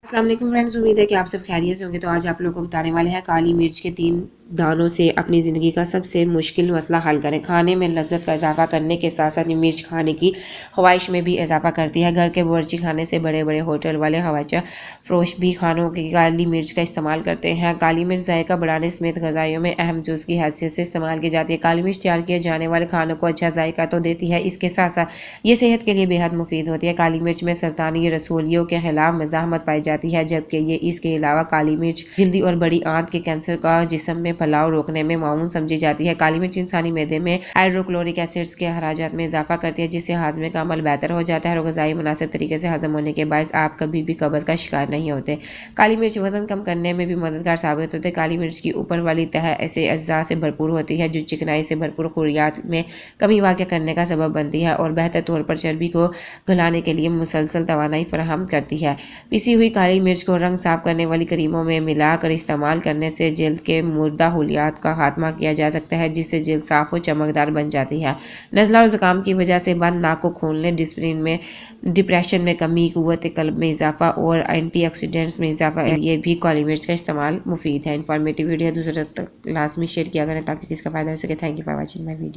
अस्सलाम वालेकुम फ्रेंड्स, उम्मीद है कि आप सब खैरियत से होंगे। तो आज आप लोगों को बताने वाले हैं काली मिर्च के 3 दानों से अपनी ज़िंदगी का सबसे मुश्किल मसला हल करें। खाने में लज्जत का इजाफा करने के साथ साथ ये मिर्च खाने की ख्वाहिश में भी इजाफा करती है। घर के बावर्ची खाने से बड़े बड़े होटल वाले खवाजा फरोश भी खानों की काली मिर्च का इस्तेमाल करते हैं। काली मिर्च जायका बढ़ाने समेत गजाइयों में अहम जुज़ की हैसियत से इस्तेमाल की जाती है। काली मिर्च तैयार किए जाने वाले खानों को अच्छा जायका तो देती है, इसके साथ साथ ये सेहत के लिए बेहद मुफीद होती है। काली मिर्च में सरतानी रसूलियों के खिलाफ मज़ाहमत पाई जाती है, जबकि ये इसके अलावा काली मिर्च जल्दी और बड़ी आंत के कैंसर का जिस्म में फैलाव रोकने में मामून समझी जाती है। काली मिर्च इंसानी मैदे में हाइड्रोक्लोरिक एसिड्स के अखराजात में इजाफा करती है, जिससे हाजमे का अमल बेहतर हो जाता है और ग़िज़ाई मुनासिब तरीके से हजम होने के बायस आप कभी भी कब्ज़ का शिकार नहीं होते। काली मिर्च वजन कम करने में भी मददगार साबित होते हैं। काली मिर्च की ऊपर वाली तह ऐसे अज्जा से भरपूर होती है जो चिकनाई से भरपूर खुरियात में कमी वाक़ करने का सबब बनती है और बेहतर तौर पर चर्बी को गलाने के लिए मुसलसल तवानाई फराहम करती है। पिसी हुई काली मिर्च को रंग साफ करने वाली क्रीमों में मिलाकर इस्तेमाल करने से जल्द के मुर्दा हुलियात का खात्मा किया जा सकता है, जिससे जल्द साफ और चमकदार बन जाती है। नज़ला और ज़ुकाम की वजह से बंद नाक को खोलने, डिप्रेशन में कमी, क़ुव्वत क़ल्ब में इजाफा और एंटीऑक्सीडेंट्स में इजाफा ये भी काली मिर्च का इस्तेमाल मुफीद है। इन्फॉर्मेटिव वीडियो दूसरे तक लाजमी शेयर किया करें ताकि किसका फ़ायदा हो सके। Thank you for watching my video.